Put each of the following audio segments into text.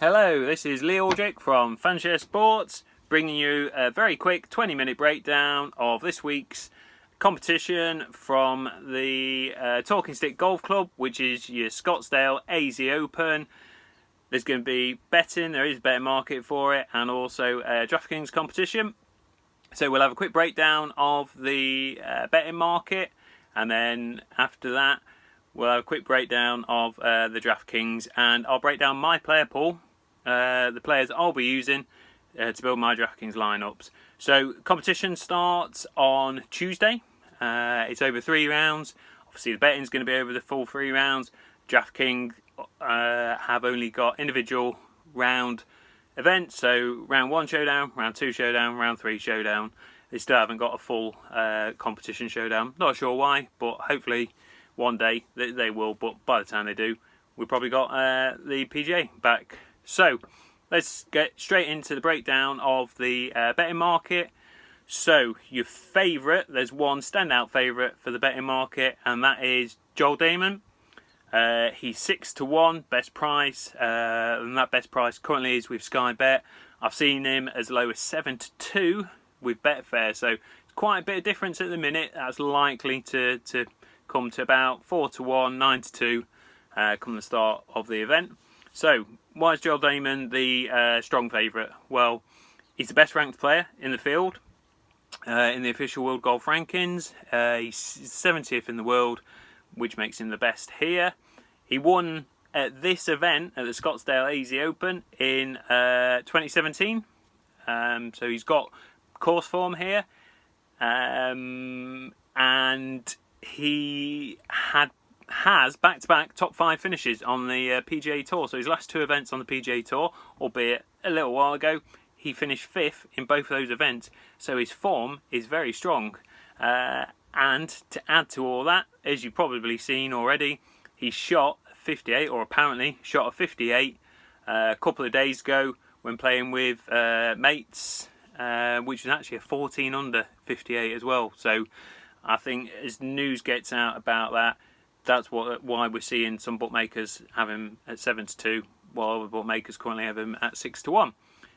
Hello, this is Lee Aldrich from Fanshare Sports, bringing you a very quick 20-minute breakdown of this week's competition from the Talking Stick Golf Club, which is your Scottsdale AZ Open. There's going to be betting, there is a betting market for it, and also a Draftkings competition. So we'll have a quick breakdown of the betting market, and then after that we'll have a quick breakdown of the Draftkings, and I'll break down my player pool, the players I'll be using to build my Draftkings lineups. So competition starts on Tuesday. It's over 3 rounds. Obviously the betting's going to be over the full 3 rounds. Draftkings have only got individual round events, so round 1 showdown, round 2 showdown, round 3 showdown. They still haven't got a full competition showdown. Not sure why, but hopefully one day they will. But by the time they do, we've probably got the PGA back. So let's get straight into the breakdown of the betting market. So your favourite, there's one standout favourite for the betting market, and that is Joel Dahmen. He's 6-1 best price, and that best price currently is with Sky Bet. I've seen him as low as 7-2 with Betfair, so it's quite a bit of difference at the minute. That's likely to come to about 4-1, 9-2 come the start of the event. So why is Joel Dahmen the strong favourite? Well, he's the best ranked player in the field in the official World Golf Rankings. He's 70th in the world, which makes him the best here. He won at this event at the Scottsdale AZ Open in 2017. So he's got course form here, and he has back-to-back top 5 finishes on the PGA Tour. So his last 2 events on the PGA Tour, albeit a little while ago, he finished 5th in both of those events. So his form is very strong. And to add to all that, as you've probably seen already, he shot 58, or apparently shot a 58 a couple of days ago when playing with mates, which was actually a 14 under 58 as well. So I think as news gets out about that, that's why we're seeing some bookmakers have him at 7-2, while other bookmakers currently have him at 6-1.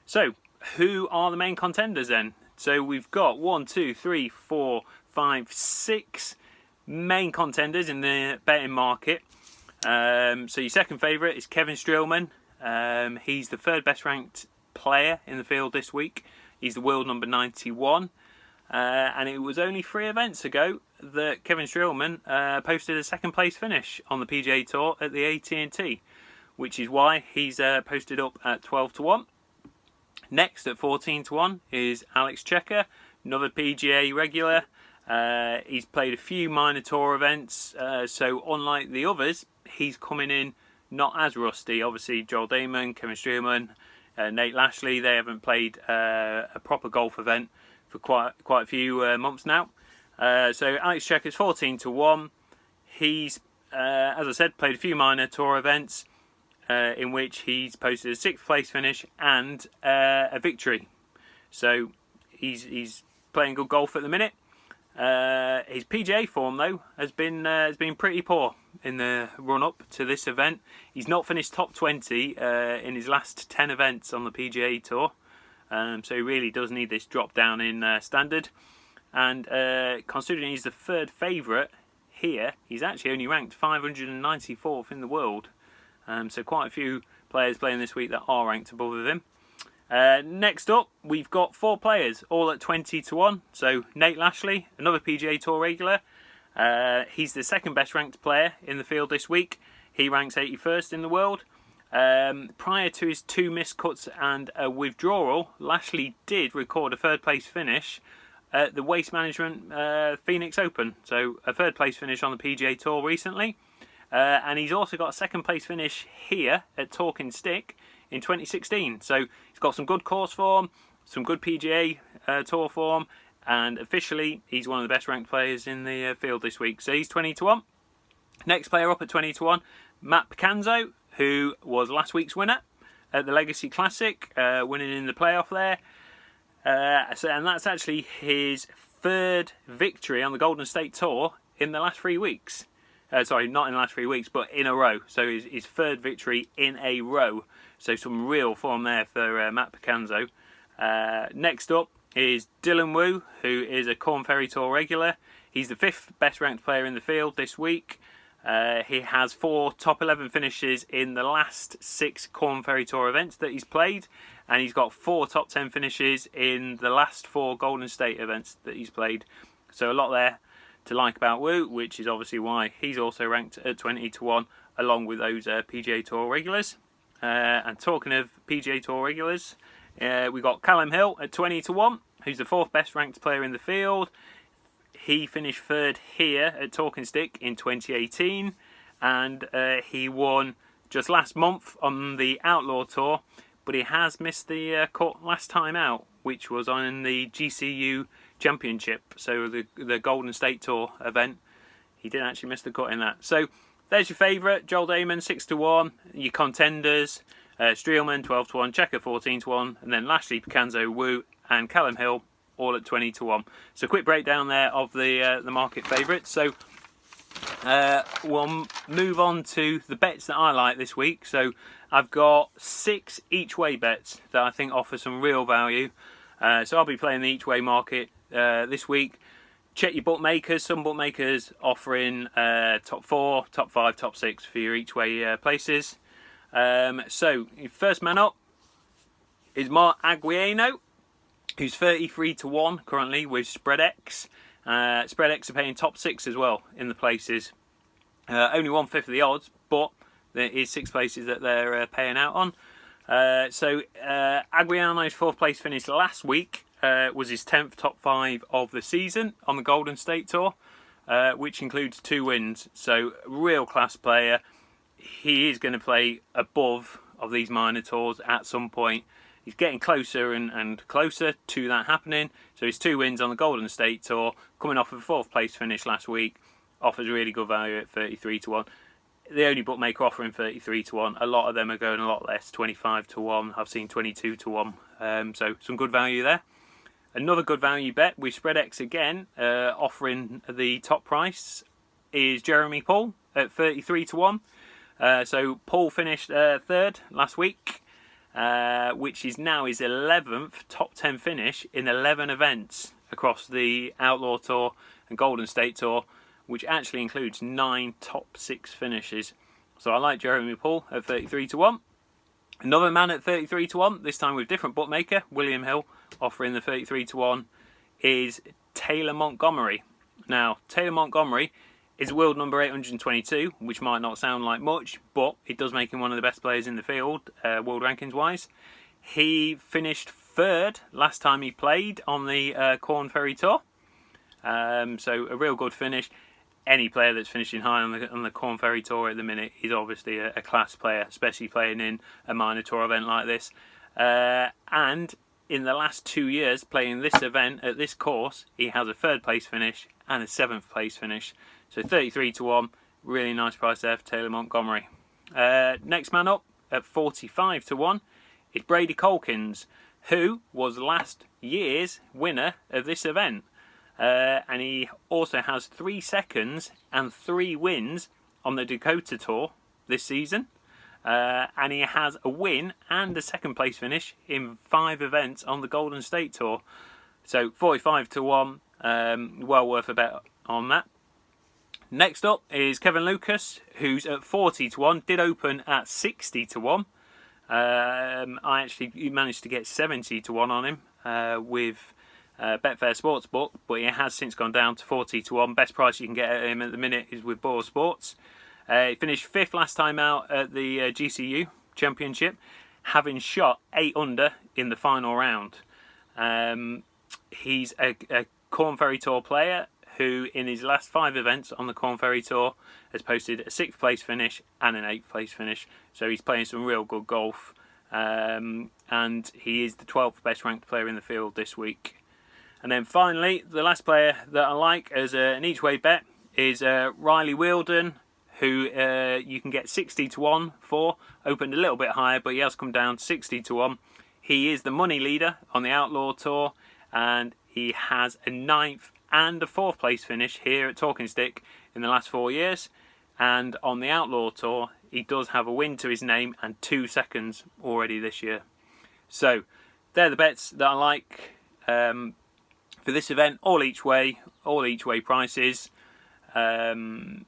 So who are the main contenders then? So we've got 1, 2, 3, 4, 5, 6 main contenders in the betting market. So your second favourite is Kevin Streelman. He's the 3rd best ranked player in the field this week. He's the world number 91. And it was only 3 events ago that Kevin Streelman posted a 2nd place finish on the PGA Tour at the AT&T, which is why he's posted up at 12-1. Next at 14-1 is Alex Checker, another PGA regular. He's played a few minor tour events, so unlike the others, he's coming in not as rusty. Obviously Joel Dahmen, Kevin Streelman, Nate Lashley, they haven't played a proper golf event for quite a few months now. So Alex Checker's 14-1. He's, as I said, played a few minor tour events in which he's posted a 6th place finish and a victory. So he's playing good golf at the minute. His PGA form though has been pretty poor in the run up to this event. He's not finished top 20 in his last 10 events on the PGA Tour. So he really does need this drop down in standard. And considering he's the 3rd favourite here, he's actually only ranked 594th in the world. So quite a few players playing this week that are ranked above him. Next up, we've got 4 players, all at 20-1. So Nate Lashley, another PGA Tour regular. He's the 2nd best ranked player in the field this week. He ranks 81st in the world. Prior to his 2 missed cuts and a withdrawal, Lashley did record a 3rd place finish at the Waste Management Phoenix Open. So a 3rd place finish on the PGA Tour recently. And he's also got a 2nd place finish here at Talking Stick in 2016. So he's got some good course form, some good PGA Tour form, and officially he's one of the best ranked players in the field this week. So he's 20-1. Next player up at 20-1, Matt Picanzo, who was last week's winner at the Legacy Classic, winning in the playoff there. And that's actually his 3rd victory on the Golden State Tour in the last 3 weeks. Sorry, not in the last 3 weeks, but in a row. So his third victory in a row. So some real form there for Matt Picanzo. Next up is Dylan Wu, who is a Corn Ferry Tour regular. He's the 5th best ranked player in the field this week. He has 4 top 11 finishes in the last 6 Corn Ferry Tour events that he's played, and he's got 4 top 10 finishes in the last 4 Golden State events that he's played. So a lot there to like about Wu, which is obviously why he's also ranked at 20 to 1 along with those PGA Tour regulars. And talking of PGA Tour regulars, we got Callum Hill at 20 to 1, who's the 4th best ranked player in the field. He finished 3rd here at Talking Stick in 2018, and he won just last month on the Outlaw Tour, but he has missed the cut last time out, which was on the GCU Championship, so the Golden State Tour event. He did actually miss the cut in that. So there's your favourite, Joel Damon 6 to 1, your contenders, Streelman 12 to 1, Checker 14 to 1, and then Lashley, Picanzo, Wu, and Callum Hill all at 20 to 1. So quick breakdown there of the market favourites. So we'll move on to the bets that I like this week. So I've got 6 each way bets that I think offer some real value. So I'll be playing the each way market this week. Check your bookmakers. Some bookmakers offering top 4, top 5, top 6 for your each way places. So your first man up is Mark Aguiano, who's 33 to 1 currently with SpreadX. SpreadX are paying top 6 as well in the places. Only 1/5 of the odds, but there is 6 places that they're paying out on. So Aguiano's 4th place finish last week was his 10th top 5 of the season on the Golden State Tour, which includes 2 wins. So real class player. He is going to play above of these minor tours at some point. He's getting closer and closer to that happening. So his 2 wins on the Golden State Tour, coming off of a 4th place finish last week, offers really good value at 33 to 1. The only bookmaker offering 33 to 1. A lot of them are going a lot less, 25 to 1. I've seen 22 to 1. So some good value there. Another good value bet with SpreadX again, offering the top price, is Jeremy Paul at 33 to 1. So Paul finished 3rd last week, which is now his 11th top 10 finish in 11 events across the Outlaw Tour and Golden State Tour, which actually includes 9 top 6 finishes. So I like Jeremy Paul at 33 to 1. Another man at 33 to 1, this time with different bookmaker, William Hill, offering the 33 to 1, is Taylor Montgomery. Now, Taylor Montgomery is world number 822, which might not sound like much, but it does make him one of the best players in the field, world rankings wise. He finished 3rd last time he played on the Corn Ferry Tour, so a real good finish. Any player that's finishing high on the Corn Ferry Tour at the minute is obviously a class player, especially playing in a minor tour event like this. And in the last 2 years playing this event at this course, he has a 3rd place finish and a 7th place finish. So 33 to 1, really nice price there for Taylor Montgomery. Next man up at 45 to 1 is Brady Colkins, who was last year's winner of this event. And he also has 3 seconds and 3 wins on the Dakota Tour this season. And he has a win and a 2nd place finish in 5 events on the Golden State Tour. So 45 to 1, well worth a bet on that. Next up is Kevin Lucas, who's at 40 to 1, did open at 60 to 1. I actually managed to get 70 to 1 on him with Betfair Sportsbook, but he has since gone down to 40 to 1. Best price you can get at him at the minute is with Ball Sports. He finished 5th last time out at the GCU Championship, having shot 8 under in the final round. He's a Corn Ferry Tour player who in his last 5 events on the Corn Ferry Tour has posted a 6th place finish and an 8th place finish. So he's playing some real good golf, and he is the 12th best ranked player in the field this week. And then finally, the last player that I like as an each way bet is Riley Wheeldon, who you can get 60 to 1 for. Opened a little bit higher, but he has come down to 60 to 1. He is the money leader on the Outlaw Tour, and he has a 9th and a 4th place finish here at Talking Stick in the last 4 years. And on the Outlaw Tour, he does have a win to his name and 2 seconds already this year. So they're the bets that I like for this event. All each way prices. Aguiano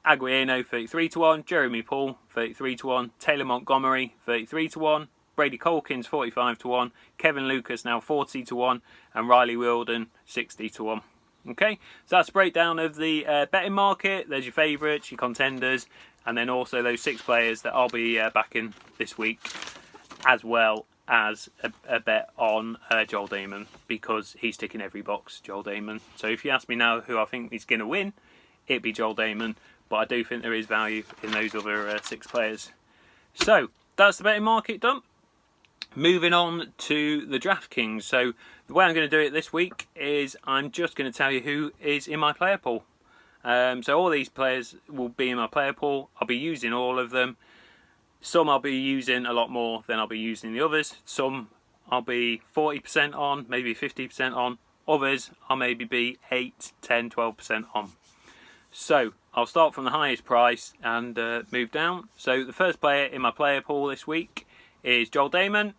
33-1, Jeremy Paul 33-1, Taylor Montgomery 33-1, Brady Colkins 45-1, Kevin Lucas now 40-1, and Riley Wilden 60-1. Okay, so that's a breakdown of the betting market. There's your favourites, your contenders, and then also those 6 players that I'll be backing this week, as well as a bet on Joel Damon, because he's ticking every box, Joel Damon. So if you ask me now who I think is going to win, it'd be Joel Damon, but I do think there is value in those other 6 players. So that's the betting market done. Moving on to the DraftKings. So the way I'm going to do it this week is I'm just going to tell you who is in my player pool. So all these players will be in my player pool. I'll be using all of them. Some I'll be using a lot more than I'll be using the others. Some I'll be 40% on, maybe 50% on. Others I'll maybe be 8, 10, 12% on. So I'll start from the highest price and move down. So the first player in my player pool this week is Joel Damon.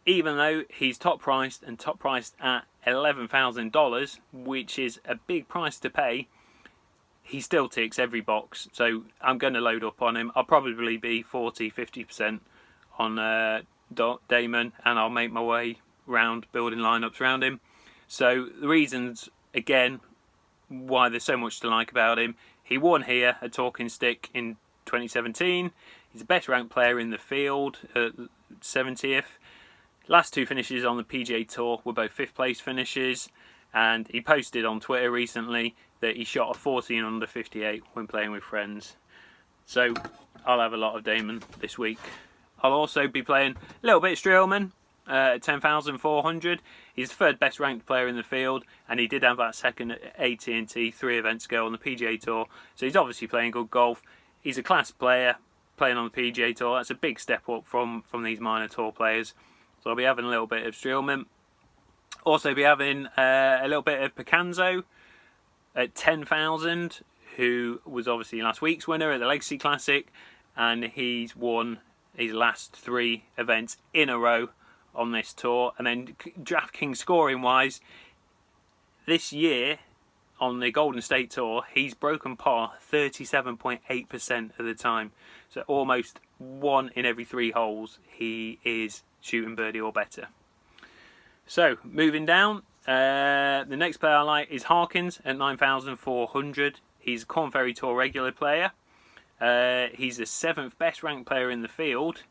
Even though he's top priced at $11,000, which is a big price to pay, he still ticks every box. So I'm going to load up on him. I'll probably be 40-50% on Damon, and I'll make my way round building lineups around him. So the reasons, again, why there's so much to like about him: he won here at Talking Stick in 2017. He's the best ranked player in the field at 70th. Last 2 finishes on the PGA Tour were both 5th place finishes, and he posted on Twitter recently that he shot a 14 under 58 when playing with friends. So I'll have a lot of Damon this week. I'll also be playing a little bit of Streelman at 10,400. He's the 3rd best ranked player in the field, and he did have that second at AT&T 3 events ago on the PGA Tour. So he's obviously playing good golf. He's a class player playing on the PGA Tour. That's a big step up from these minor tour players. So I'll be having a little bit of Streelman. Also be having a little bit of Picanzo at 10,000, who was obviously last week's winner at the Legacy Classic, and he's won his last 3 events in a row on this tour. And then DraftKings scoring wise, this year on the Golden State Tour, he's broken par 37.8% of the time. So almost 1 in every 3 holes he is shooting birdie or better. So moving down, the next player I like is Harkins at 9,400. He's a Corn Ferry Tour regular player. He's the 7th best ranked player in the field.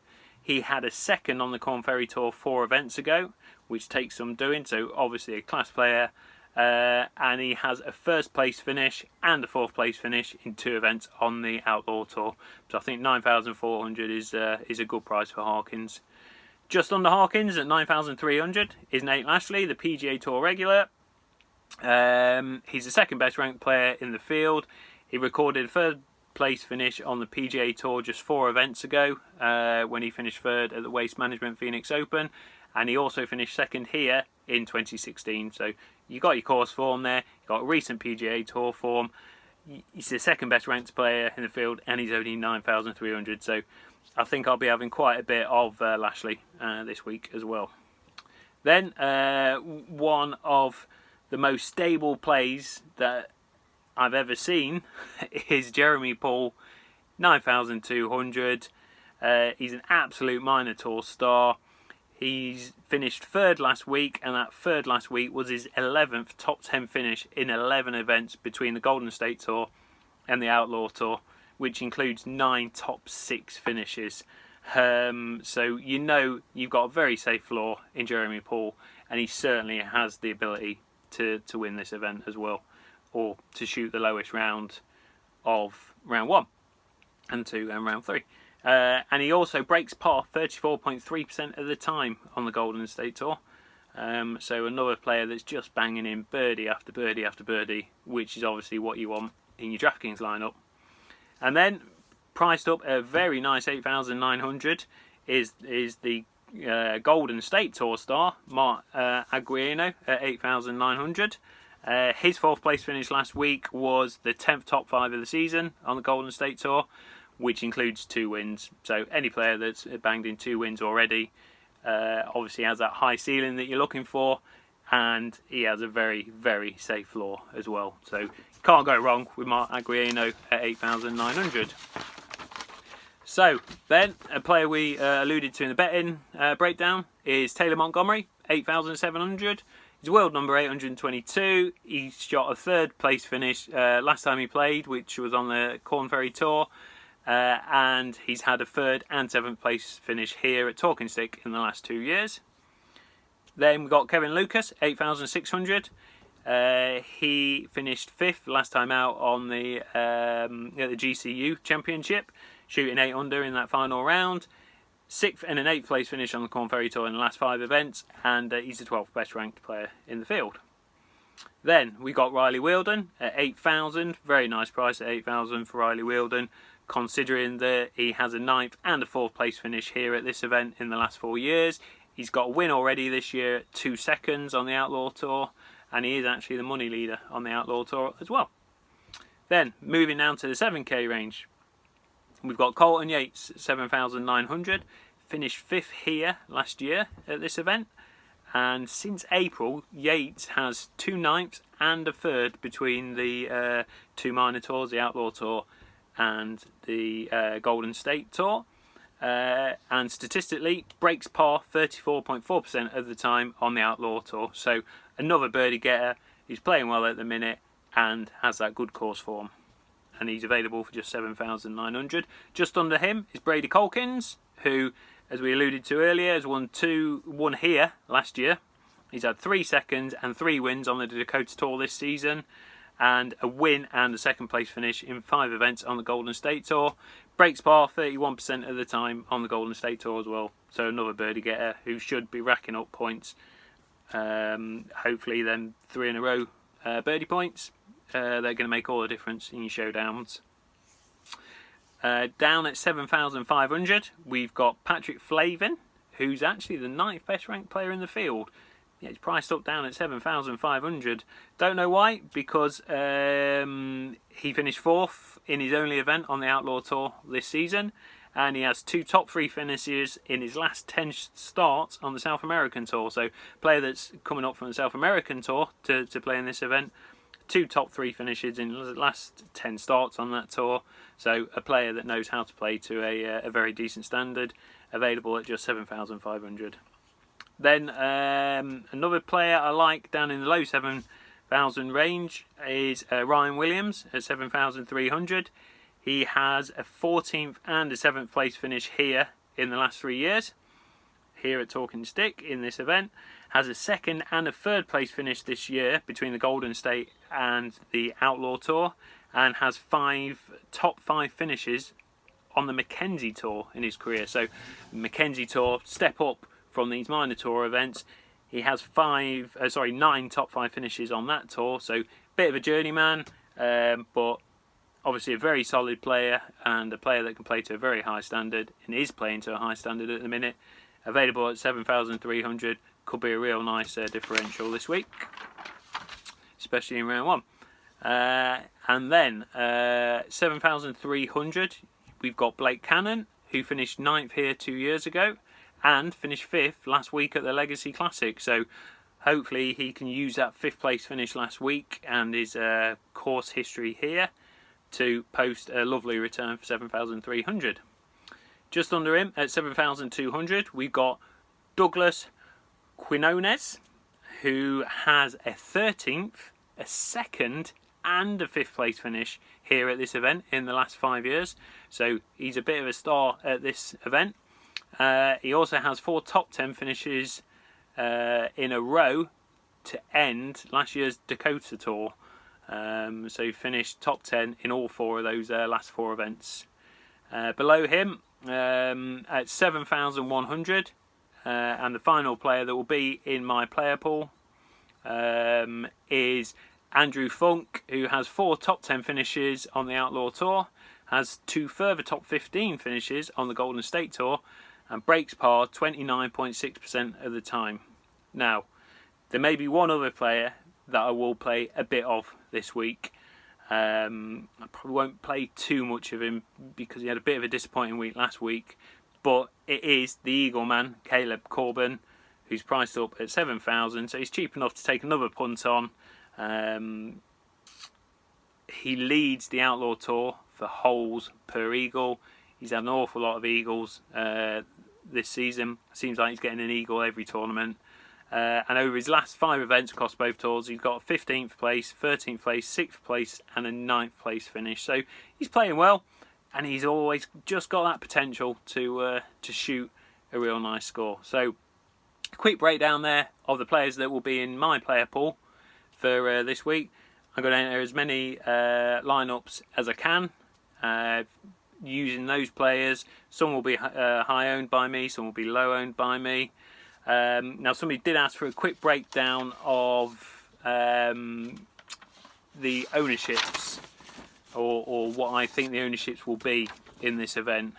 He had a 2nd on the Corn Ferry Tour 4 events ago, which takes some doing. So obviously a class player, and he has a 1st place finish and a 4th place finish in 2 events on the Outlaw Tour. So I think 9,400 is a good price for Harkins. Just under Harkins at 9,300 is Nate Lashley, the PGA Tour regular. He's the 2nd best ranked player in the field. He recorded a 3rd place finish on the PGA Tour just 4 events ago, when he finished 3rd at the Waste Management Phoenix Open, and he also finished 2nd here in 2016. So you got your course form there, you got a recent PGA Tour form. He's the 2nd best ranked player in the field, and he's only 9,300. So I think I'll be having quite a bit of Lashley this week as well. Then one of the most stable plays that I've ever seen is Jeremy Paul, 9,200. He's an absolute minor tour star. He's finished 3rd last week, and that 3rd last week was his 11th top 10 finish in 11 events between the Golden State Tour and the Outlaw Tour, which includes 9 top 6 finishes. So you know you've got a very safe floor in Jeremy Paul, and he certainly has the ability to win this event as well, or to shoot the lowest round of round 1 and 2 and round 3. And he also breaks par 34.3% of the time on the Golden State Tour. So another player that's just banging in birdie after birdie after birdie, which is obviously what you want in your DraftKings lineup. And then priced up a very nice 8,900 is the Golden State Tour star Mark Aguiano at 8,900. His 4th place finish last week was the 10th top 5 of the season on the Golden State Tour, which includes 2 wins. So any player that's banged in 2 wins already obviously has that high ceiling that you're looking for, and he has a very, very safe floor as well. So you can't go wrong with Mark Aguirre at 8,900. So then, a player we alluded to in the betting breakdown is Taylor Montgomery, 8,700. He's world number 822. He shot a 3rd place finish last time he played, which was on the Corn Ferry Tour. And he's had a 3rd and 7th place finish here at Talking Stick in the last 2 years. Then we've got Kevin Lucas, 8,600. He finished 5th last time out on the at the GCU Championship, shooting 8 under in that final round. 6th and an 8th place finish on the Corn Ferry Tour in the last 5 events, and he's the 12th best ranked player in the field. Then we got Riley Wheeldon at 8,000. Very nice price at 8,000 for Riley Wheeldon, considering that he has a 9th and a 4th place finish here at this event in the last 4 years. He's got a win already this year at 2 seconds on the Outlaw Tour, and he is actually the money leader on the Outlaw Tour as well. Then moving down to the 7k range, we've got Colton Yates at 7,900. Finished 5th here last year at this event, and since April Yates has 2 9ths and a 3rd between the 2 minor tours, the Outlaw Tour and the Golden State Tour, and statistically breaks par 34.4% of the time on the Outlaw Tour. So another birdie getter. He's playing well at the minute and has that good course form, and he's available for just 7,900. Just under him is Brady Colkins, who, as we alluded to earlier, has won here last year. He's had 3 seconds and 3 wins on the Dakota Tour this season, and a win and a 2nd place finish in 5 events on the Golden State Tour. Breaks par 31% of the time on the Golden State Tour as well. So another birdie getter who should be racking up points. Hopefully then 3 in a row birdie points. They're going to make all the difference in your showdowns. Down at 7,500, we've got Patrick Flavin, who's actually the 9th best ranked player in the field. Yeah, he's priced up down at 7,500. Don't know why, because he finished 4th in his only event on the Outlaw Tour this season, and he has 2 top 3 finishes in his last 10 starts on the South American Tour. So, player that's coming up from the South American Tour to play in this event. 2 top 3 finishes in the last 10 starts on that tour. So a player that knows how to play to a very decent standard, available at just 7,500. Then another player I like down in the low 7,000 range is Ryan Williams at 7,300. He has a 14th and a 7th place finish here in the last 3 years, here at Talking Stick in this event. Has a 2nd and a 3rd place finish this year between the Golden State and the Outlaw Tour, and has 5 top 5 finishes on the Mackenzie Tour in his career. So Mackenzie Tour, step up from these minor tour events. He has 9 top 5 finishes on that tour, so bit of a journeyman, but obviously a very solid player, and a player that can play to a very high standard, and is playing to a high standard at the minute. Available at 7,300. Could be a real nice differential this week, especially in round 1. And then 7,300, we've got Blake Cannon, who finished 9th here 2 years ago, and finished 5th last week at the Legacy Classic. So hopefully he can use that 5th place finish last week and his course history here to post a lovely return for 7,300. Just under him at 7,200, we've got Douglas Quinones, who has a 13th, a 2nd and a 5th place finish here at this event in the last 5 years. So he's a bit of a star at this event. He also has 4 top 10 finishes in a row to end last year's Dakota Tour. So he finished top 10 in all 4 of those last 4 events. Below him at 7,100, and the final player that will be in my player pool is Andrew Funk, who has 4 top 10 finishes on the Outlaw Tour, has 2 further top 15 finishes on the Golden State Tour, and breaks par 29.6% of the time. Now, there may be one other player that I will play a bit of this week. I probably won't play too much of him because he had a bit of a disappointing week last week. But it is the Eagle man, Caleb Corbin, who's priced up at 7,000. So he's cheap enough to take another punt on. He leads the Outlaw Tour for holes per eagle. He's had an awful lot of eagles this season. Seems like he's getting an eagle every tournament. And over his last 5 events across both tours, he's got 15th place, 13th place, 6th place and a 9th place finish. So he's playing well, and he's always just got that potential to shoot a real nice score. So a quick breakdown there of the players that will be in my player pool for this week. I'm going to enter as many lineups as I can using those players. Some will be high owned by me, some will be low owned by me. Now somebody did ask for a quick breakdown of the ownerships or what I think the ownerships will be in this event.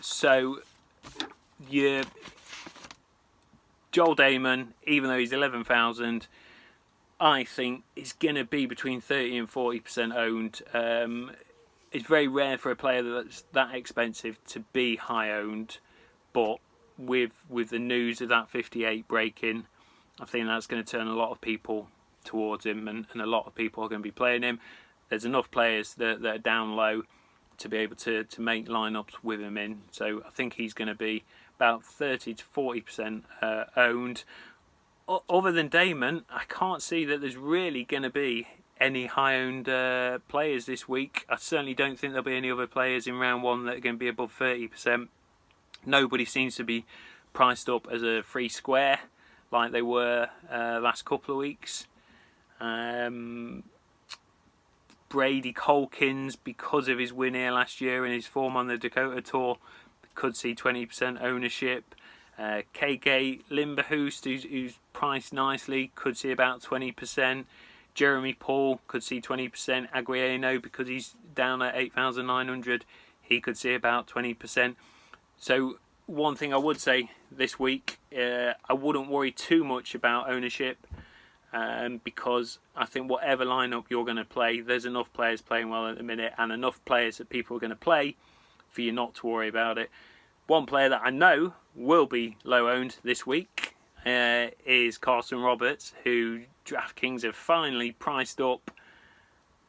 So your Joel Damon, even though he's 11,000, I think is going to be between 30 and 40% owned. It's very rare for a player that's that expensive to be high owned, but with the news of that 58 breaking, I think that's going to turn a lot of people towards him, and a lot of people are going to be playing him. There's enough players that are down low to be able to make lineups with him in. So I think he's going to be about 30 to 40% owned. Other than Damon, I can't see that there's really going to be any high-owned players this week. I certainly don't think there'll be any other players in round 1 that are going to be above 30%. Nobody seems to be priced up as a free square like they were last couple of weeks. Brady Colkins, because of his win here last year and his form on the Dakota Tour, could see 20% ownership. KK Limberhoost, who's priced nicely, could see about 20%. Jeremy Paul could see 20%. Aguiano, because he's down at 8,900, he could see about 20%. So one thing I would say this week, I wouldn't worry too much about ownership, because I think whatever lineup you're going to play, there's enough players playing well at the minute and enough players that people are going to play for you not to worry about it. One player that I know will be low owned this week is Carson Roberts, who DraftKings have finally priced up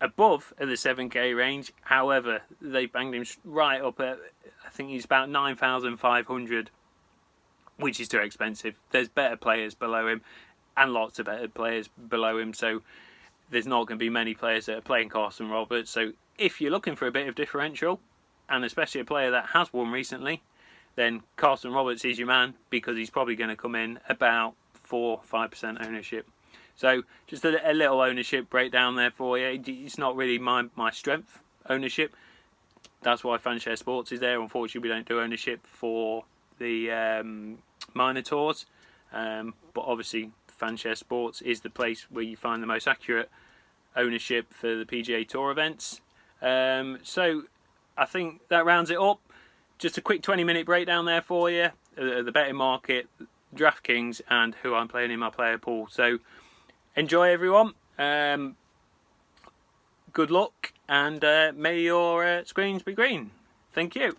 above at the 7k range. However, they banged him right up at, I think he's about 9,500, which is too expensive. There's better players below him and lots of better players below him, so there's not going to be many players that are playing Carson Roberts. So if you're looking for a bit of differential, and especially a player that has won recently, then Carson Roberts is your man, because he's probably going to come in about 4-5% ownership. So just a little ownership breakdown there for you. It's not really my strength, ownership. That's why Fanshare Sports is there. Unfortunately, we don't do ownership for the minor tours. But obviously, Fanshare Sports is the place where you find the most accurate ownership for the PGA Tour events. So I think that rounds it up. Just a quick 20-minute breakdown there for you. The betting market, DraftKings, and who I'm playing in my player pool. So enjoy, everyone. Good luck, and may your screens be green. Thank you.